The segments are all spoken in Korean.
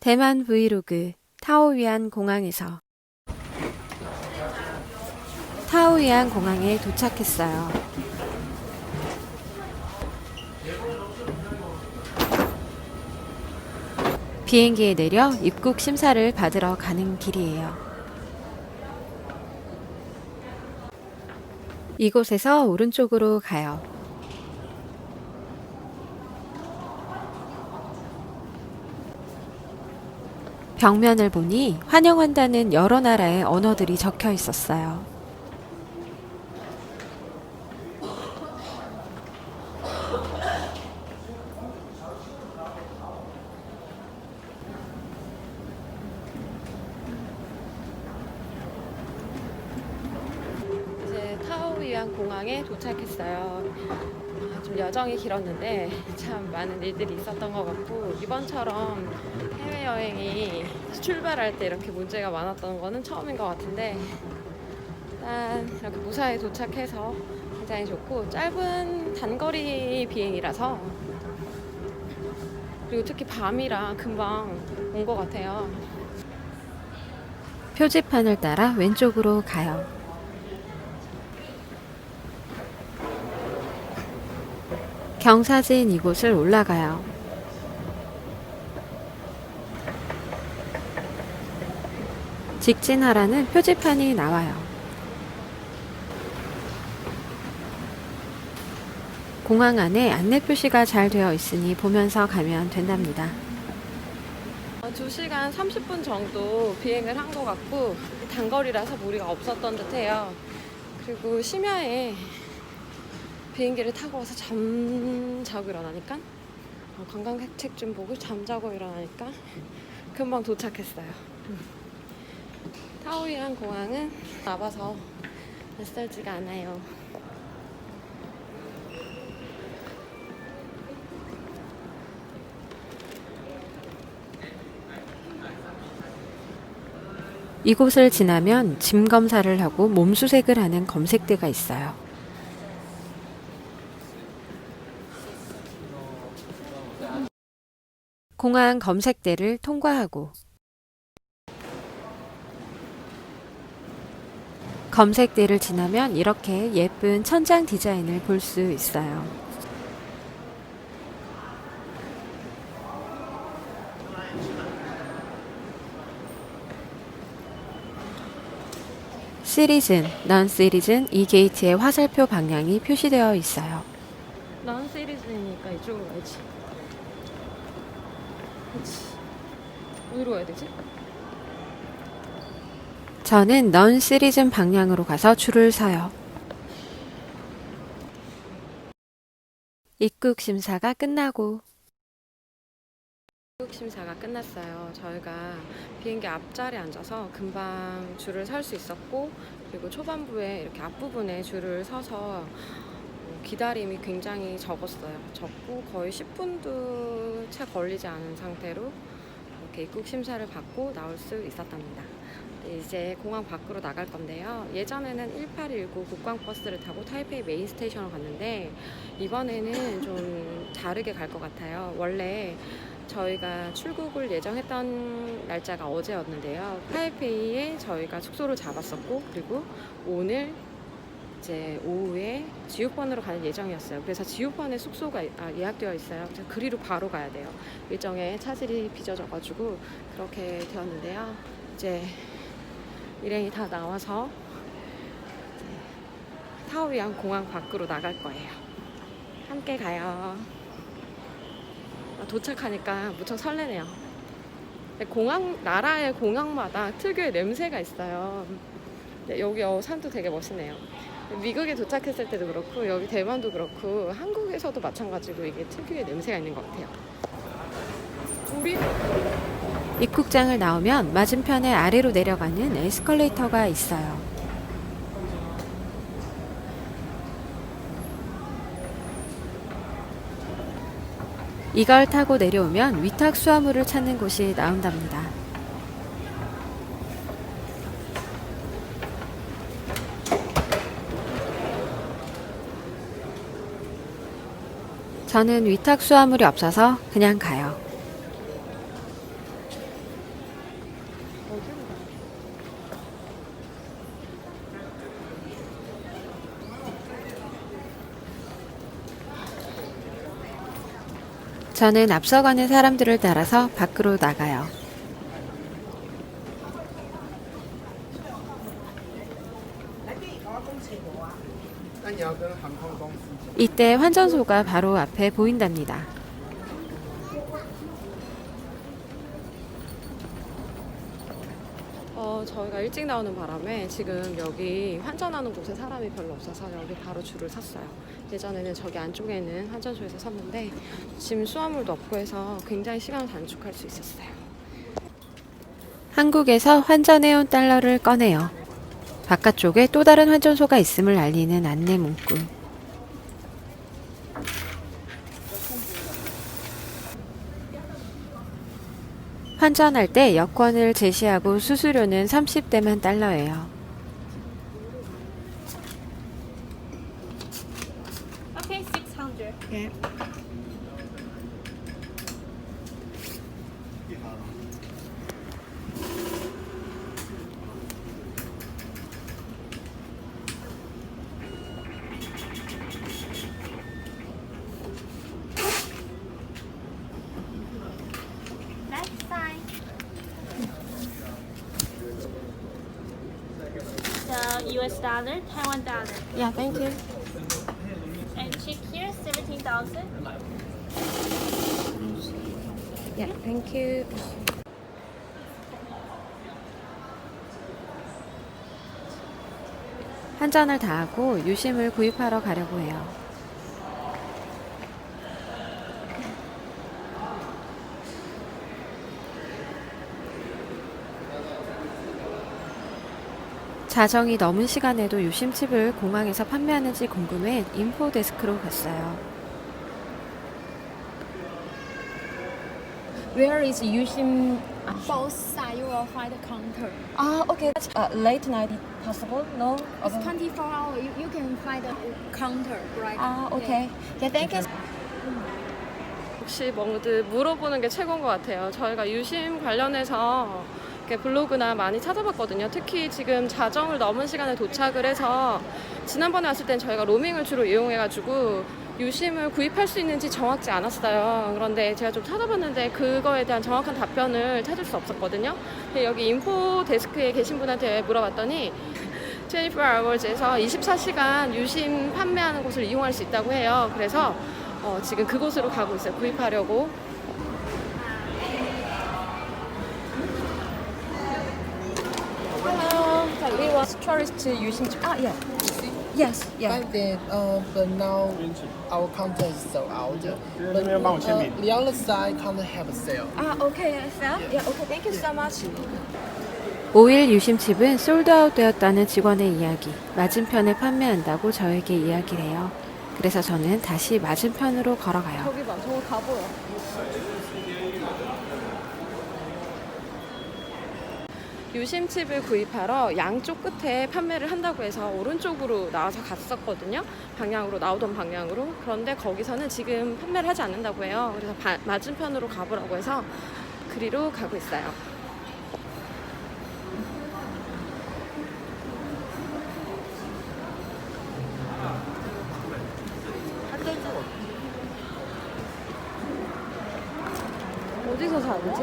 대만 브이로그 타오위안 공항에서 타오위안 공항에 도착했어요. 비행기에 내려 입국 심사를 받으러 가는 길이에요. 이곳에서 오른쪽으로 가요. 벽면을 보니 환영한다는 여러 나라의 언어들이 적혀 있었어요. 이제 타오위안 공항에 도착했어요. 좀 여정이 길었는데 참 많은 일들이 있었던 것 같고, 이번처럼 해외여행이 출발할 때 이렇게 문제가 많았던 거는 처음인 것 같은데, 일단 이렇게 무사히 도착해서 굉장히 좋고, 짧은 단거리 비행이라서, 그리고 특히 밤이라 금방 온 것 같아요. 표지판을 따라 왼쪽으로 가요. 경사진 이곳을 올라가요. 직진하라는 표지판이 나와요. 공항 안에 안내 표시가 잘 되어 있으니 보면서 가면 된답니다. 2시간 30분 정도 비행을 한 것 같고, 단거리라서 무리가 없었던 듯해요. 그리고 심야에 비행기를 타고 와서 잠자고 일어나니까, 관광객 좀 보고 잠자고 일어나니까 금방 도착했어요. 타오위안 공항은 나봐서 낯설지가 않아요. 이곳을 지나면 짐 검사를 하고 몸수색을 하는 검색대가 있어요. 공항 검색대를 통과하고 검색대를 지나면 이렇게 예쁜 천장 디자인을 볼 수 있어요. 시리즌, 넌 시리즌 이 게이트에 화살표 방향이 표시되어 있어요. 넌 시리즌이니까 이쪽으로 가야지. 그치. 어디로 가야 되지? 저는 넌 시리즌 방향으로 가서 줄을 서요. 입국 심사가 끝나고 입국 심사가 끝났어요. 저희가 비행기 앞자리에 앉아서 금방 줄을 설 수 있었고, 그리고 초반부에 이렇게 앞부분에 줄을 서서 기다림이 굉장히 적었어요. 적고 거의 10분도 채 걸리지 않은 상태로 이렇게 입국 심사를 받고 나올 수 있었답니다. 이제 공항 밖으로 나갈 건데요. 예전에는 1819 국광버스를 타고 타이페이 메인 스테이션으로 갔는데, 이번에는 좀 다르게 갈 것 같아요. 원래 저희가 출국을 예정했던 날짜가 어제였는데요. 타이페이에 저희가 숙소를 잡았었고, 그리고 오늘 이제 오후에 지우펀으로 가는 예정이었어요. 그래서 지우펀에 숙소가 예약되어 있어요. 그래서 그리로 바로 가야 돼요. 일정에 차질이 빚어져가지고 그렇게 되었는데요. 이제 일행이 다 나와서 타오위안 공항 밖으로 나갈 거예요. 함께 가요. 도착하니까 무척 설레네요. 나라의 공항마다 특유의 냄새가 있어요. 여기 산도 되게 멋있네요. 미국에 도착했을 때도 그렇고, 여기 대만도 그렇고, 한국에서도 마찬가지로 이게 특유의 냄새가 있는 것 같아요. 입국장을 나오면 맞은편에 아래로 내려가는 에스컬레이터가 있어요. 이걸 타고 내려오면 위탁 수화물을 찾는 곳이 나온답니다. 저는 위탁 수화물이 없어서 그냥 가요. 저는 앞서가는 사람들을 따라서 밖으로 나가요. 이때 환전소가 바로 앞에 보인답니다. 저희가 일찍 나오는 바람에 지금 여기 환전하는 곳에 사람이 별로 없어서 여기 바로 줄을 섰어요. 예전에는 저기 안쪽에는 환전소에서 섰는데 짐 수화물도 없고 해서 굉장히 시간을 단축할 수 있었어요. 한국에서 환전해온 달러를 꺼내요. 바깥쪽에 또 다른 환전소가 있음을 알리는 안내 문구. 환전할 때 여권을 제시하고 수수료는 30대만 달러예요. Okay, 600. 예. Left side. The US dollar, Taiwan dollar. Yeah, thank you. And check here, 17,000. Yeah, thank you. 환전을 다 하고 유심을 구입하러 가려고 해요. 자정이 넘은 시간에도 유심칩을 공항에서 판매하는지 궁금해 인포 데스크로 갔어요. Where is Yushim? Both sides you will find a counter. Ah, okay. Late night possible? No? It's 24 hours. You can find a counter, right? 아, 오케이. Yeah, thank you. 역시 뭐든 물어보는 게 최고인 것 같아요. 저희가 유심 관련해서 이렇게 블로그나 많이 찾아봤거든요. 특히 지금 자정을 넘은 시간에 도착을 해서 지난번에 왔을 땐 저희가 로밍을 주로 이용해가지고 유심을 구입할 수 있는지 정확지 않았어요. 그런데 제가 좀 찾아봤는데 그거에 대한 정확한 답변을 찾을 수 없었거든요. 근데 여기 인포 데스크에 계신 분한테 물어봤더니 24hours에서 24시간 유심 판매하는 곳을 이용할 수 있다고 해요. 그래서 지금 그곳으로 가고 있어요. 구입하려고. Hello, we want tourist 유심. Ah, yeah. Yes, yeah. Back then, but now our counter is sold out. But the other side counter have a sale. Ah, okay, yeah, okay. Thank you so much. 5일 유심칩은 솔드아웃 되었다는 직원의 이야기. 맞은편에 판매한다고 저에게 이야기를 해요. 그래서 저는 다시 맞은편으로 걸어가요. 저기 봐, 저거 다 보여. 유심칩을 구입하러 양쪽 끝에 판매를 한다고 해서 오른쪽으로 나와서 갔었거든요. 방향으로 나오던 방향으로. 그런데 거기서는 지금 판매를 하지 않는다고 해요. 그래서 맞은편으로 가보라고 해서 그리로 가고 있어요. 어디서 사야 되지?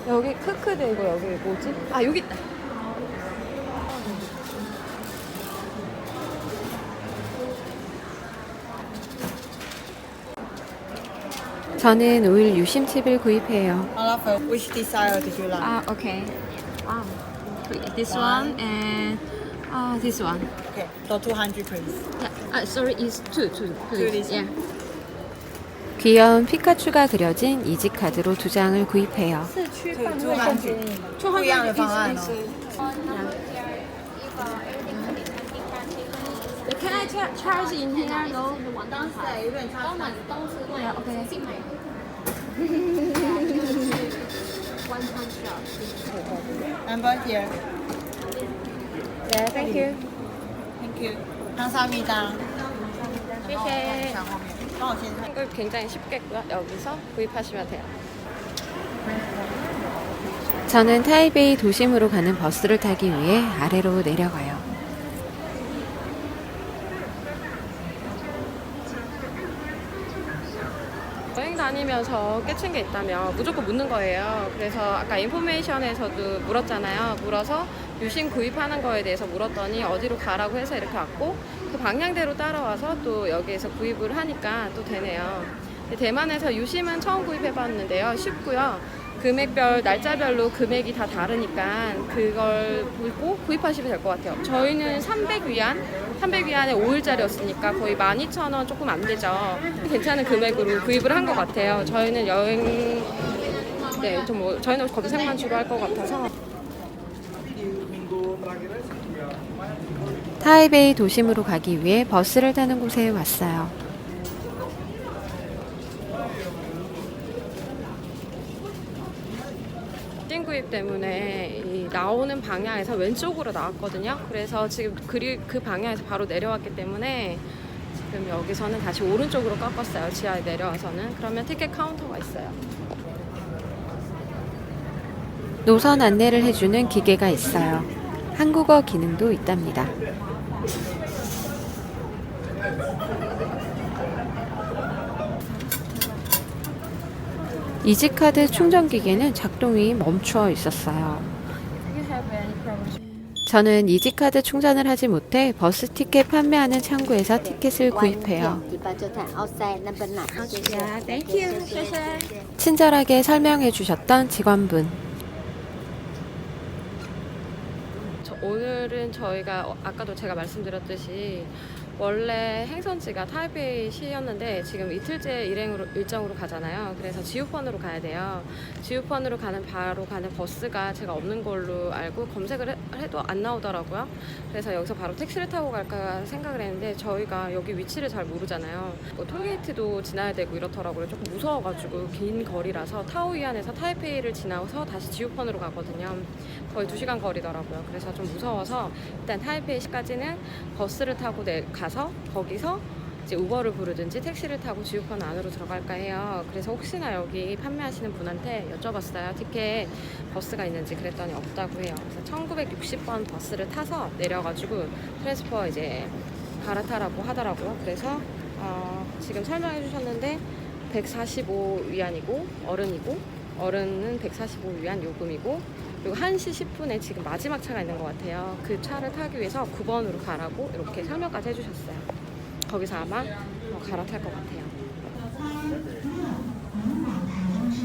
여기 크크데 이거 여기 뭐지? 아 여기 있다. 저는 5일 유심칩을 구입해요. Which desire did you like? 아 오케이. 아 this one and this one. Okay, so 200 please. Yeah. Sorry, is two please. this one. Yeah. 귀여운 피카츄가 그려진 이지카드로 2장을 구입해요. 200不一样的方案哦。 Can I charge in here? No. 当时有点差。 Yeah, okay. Number here. Yeah, thank you. Thank you. 감사합니다. 谢谢. 想后面，帮我先。 한글 굉장히 쉽겠고요. 여기서 구입하시면 돼요. 저는 타이베이 도심으로 가는 버스를 타기 위해 아래로 내려가요. 여행 다니면서 깨친 게 있다면 무조건 묻는 거예요. 그래서 아까 인포메이션에서도 물었잖아요. 물어서 유심 구입하는 거에 대해서 물었더니 어디로 가라고 해서 이렇게 왔고 그 방향대로 따라와서 또 여기에서 구입을 하니까 또 되네요. 대만에서 유심은 처음 구입해봤는데요. 쉽고요. 금액별, 날짜별로 금액이 다 다르니까 그걸 보고 구입하시면 될 것 같아요. 저희는 300위안에 5일짜리였으니까 거의 12,000원 조금 안 되죠. 괜찮은 금액으로 구입을 한 것 같아요. 저희는 여행, 네, 좀 뭐, 저희는 검색만 주로 할 것 같아서. 타이베이 도심으로 가기 위해 버스를 타는 곳에 왔어요. 진 구입 때문에 이 나오는 방향에서 왼쪽으로 나왔거든요. 그래서 지금 그 방향에서 바로 내려왔기 때문에 지금 여기서는 다시 오른쪽으로 꺾었어요. 지하에 내려와서는. 그러면 티켓 카운터가 있어요. 노선 안내를 해주는 기계가 있어요. 한국어 기능도 있답니다. 이지카드 충전기계는 작동이 멈춰 있었어요. 저는 이지카드 충전을 하지 못해 버스 티켓 판매하는 창구에서 티켓을 구입해요. 친절하게 설명해 주셨던 직원분. 오늘은 저희가 아까도 제가 말씀드렸듯이 원래 행선지가 타이베이시였는데 지금 이틀째 일정으로 가잖아요. 그래서 지우펀으로 가야 돼요. 지우펀으로 바로 가는 버스가 제가 없는 걸로 알고 검색을 해도 안 나오더라고요. 그래서 여기서 바로 택시를 타고 갈까 생각을 했는데 저희가 여기 위치를 잘 모르잖아요. 뭐 톨게이트도 지나야 되고 이렇더라고요. 조금 무서워가지고 긴 거리라서 타오이안에서 타이페이를 지나서 다시 지우펀으로 가거든요. 거의 2시간 거리더라고요. 그래서 좀 무서워서 일단 타이페이시까지는 버스를 타고 가서 거기서 이제 우버를 부르든지 택시를 타고 지우펀 안으로 들어갈까 해요. 그래서 혹시나 여기 판매하시는 분한테 여쭤봤어요. 티켓 버스가 있는지. 그랬더니 없다고 해요. 그래서 1960번 버스를 타서 내려가지고 트랜스퍼 이제 갈아타라고 하더라고요. 그래서 지금 설명해 주셨는데 145위안이고 어른은 145위안 요금이고, 그리고 1시 10분에 지금 마지막 차가 있는 것 같아요. 그 차를 타기 위해서 9번으로 가라고 이렇게 설명까지 해주셨어요. 거기서 아마 갈아탈 것 같아요.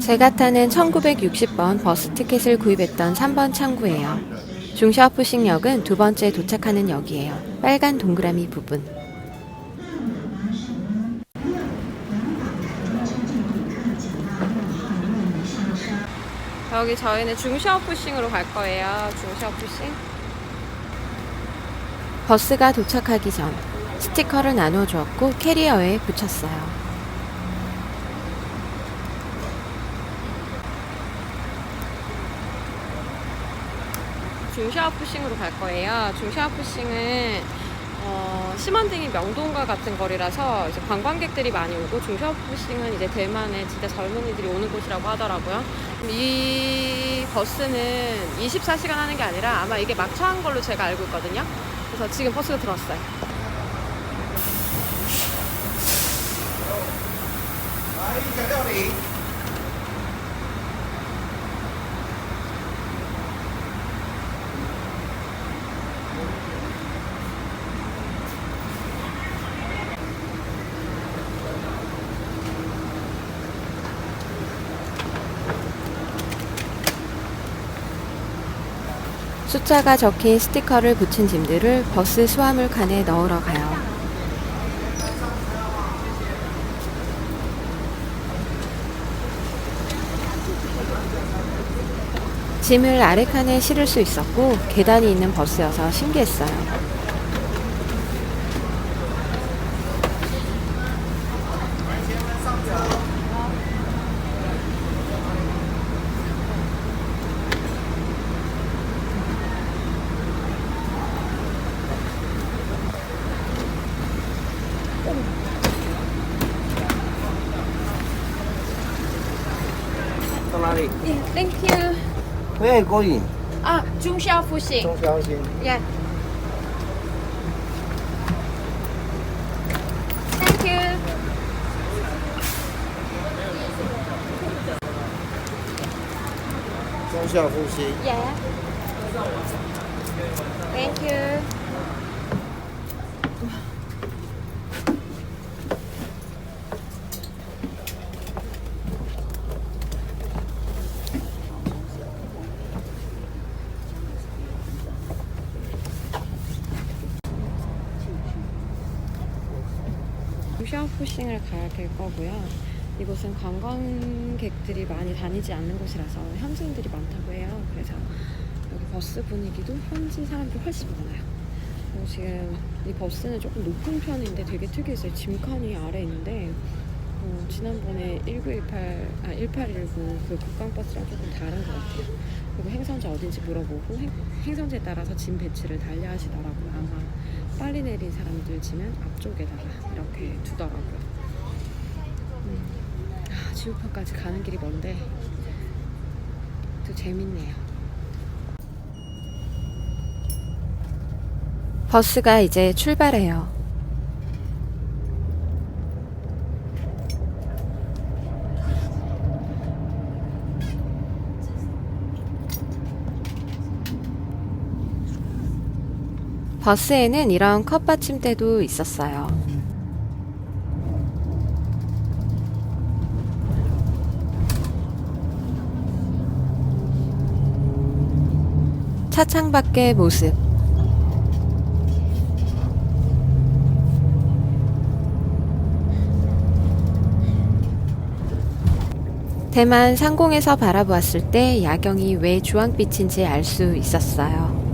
제가 타는 1960번 버스 티켓을 구입했던 3번 창구예요. 중샤오푸싱역은 두 번째 도착하는 역이에요. 빨간 동그라미 부분. 여기 저희는 중샤오푸싱으로 갈 거예요. 중샤오푸싱. 버스가 도착하기 전 스티커를 나눠 주었고 캐리어에 붙였어요. 중샤오푸싱으로 갈 거예요. 중샤오푸싱은 시먼딩이 명동과 같은 거리라서 이제 관광객들이 많이 오고, 중샤오푸싱은 이제 대만에 진짜 젊은이들이 오는 곳이라고 하더라고요. 이 버스는 24시간 하는 게 아니라 아마 이게 막차 한 걸로 제가 알고 있거든요. 그래서 지금 버스가 들어왔어요. 숫자가 적힌 스티커를 붙인 짐들을 버스 수화물 칸에 넣으러 가요. 짐을 아래 칸에 실을 수 있었고 계단이 있는 버스여서 신기했어요. Thank you. Where are you going? 중샤오푸싱. Chongqing. Yeah. Thank you. 效复兴。 Yeah. Thank you. 샤오푸싱을 가야 될 거고요. 이곳은 관광객들이 많이 다니지 않는 곳이라서 현지인들이 많다고 해요. 그래서 여기 버스 분위기도 현지 사람들이 훨씬 많아요. 그리고 지금 이 버스는 조금 높은 편인데 되게 특이했어요. 짐칸이 아래 있는데 지난번에 1819 그 국광버스랑 조금 다른 것 같아요. 그리고 행선지 어딘지 물어보고 행선지에 따라서 짐 배치를 달리하시더라고요. 아마 빨리 내린 사람들 짐은 앞쪽에다가 이렇게 두더라고요. 지우파까지 가는 길이 먼데 또 재밌네요. 버스가 이제 출발해요. 버스에는 이런 컵 받침대도 있었어요. 차창 밖의 모습. 대만 상공에서 바라보았을 때 야경이 왜 주황빛인지 알 수 있었어요.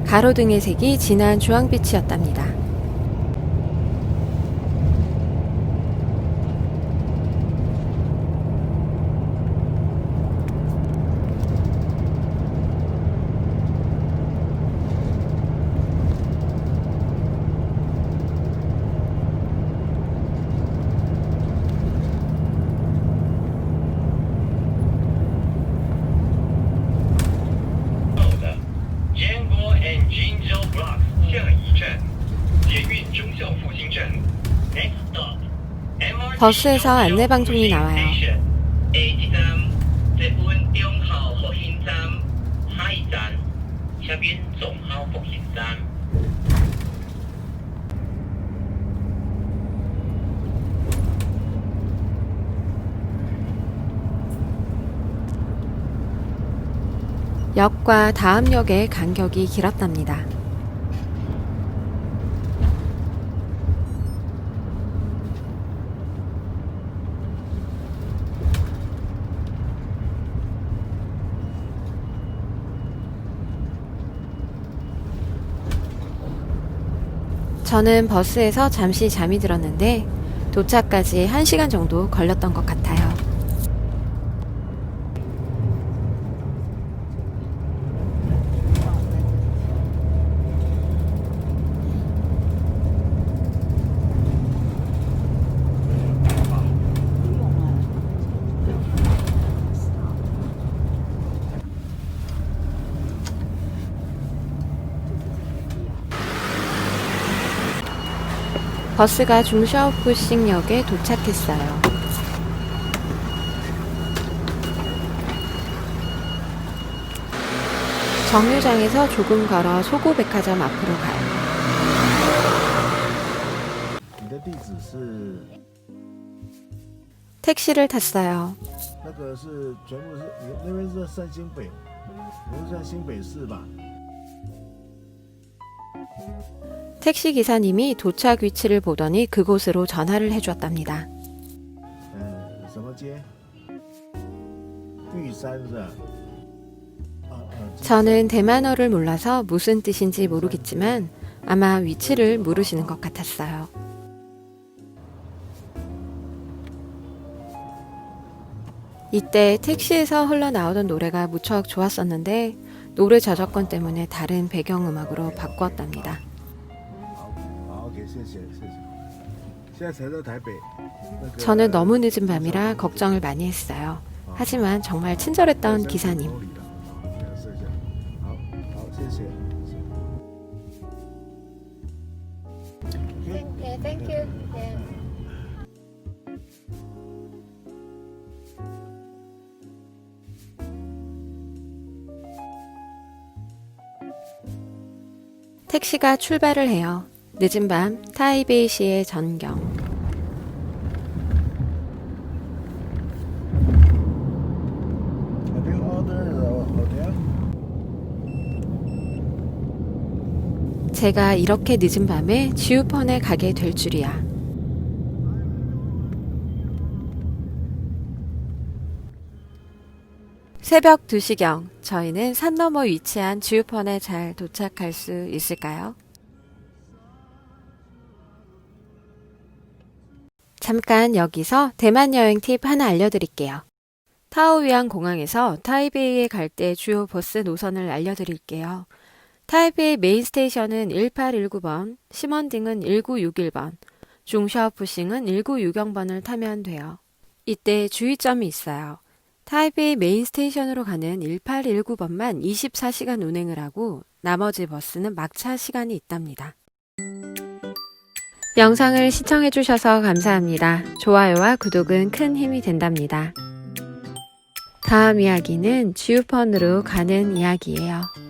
가로등의 색이 진한 주황빛이었답니다. 버스에서 안내방송이 나와요. 역과 다음 역의 간격이 길었답니다. 저는 버스에서 잠시 잠이 들었는데 도착까지 1시간 정도 걸렸던 것 같아요. 버스가 중샤오푸싱역에 도착했어요. 정류장에서 조금 걸어 소고백화점 앞으로 가요. 택시를 탔어요. 택시 기사님이 도착 위치를 보더니 그곳으로 전화를 해주었답니다. 저는 대만어를 몰라서 무슨 뜻인지 모르겠지만 아마 위치를 물으시는 것 같았어요. 이때 택시에서 흘러나오던 노래가 무척 좋았었는데 노래 저작권 때문에 다른 배경음악으로 바꾸었답니다. 저는 너무 늦은 밤이라 걱정을 많이 했어요. 하지만 정말 친절했던 기사님. Thank you. Yeah. 택시가 출발을 해요. 늦은 밤 타이베이시의 전경. Have you ordered the hotel? 제가 이렇게 늦은 밤에 지우펀에 가게 될 줄이야. 새벽 2시경 저희는 산 너머 위치한 지우펀에 잘 도착할 수 있을까요? 잠깐 여기서 대만 여행 팁 하나 알려드릴게요. 타오위안 공항에서 타이베이에 갈 때 주요 버스 노선을 알려드릴게요. 타이베이 메인 스테이션은 1819번, 시먼딩은 1961번, 중샤오푸싱은 1960번을 타면 돼요. 이때 주의점이 있어요. 타이베이 메인 스테이션으로 가는 1819번만 24시간 운행을 하고 나머지 버스는 막차 시간이 있답니다. 영상을 시청해주셔서 감사합니다. 좋아요와 구독은 큰 힘이 된답니다. 다음 이야기는 지우펀으로 가는 이야기예요.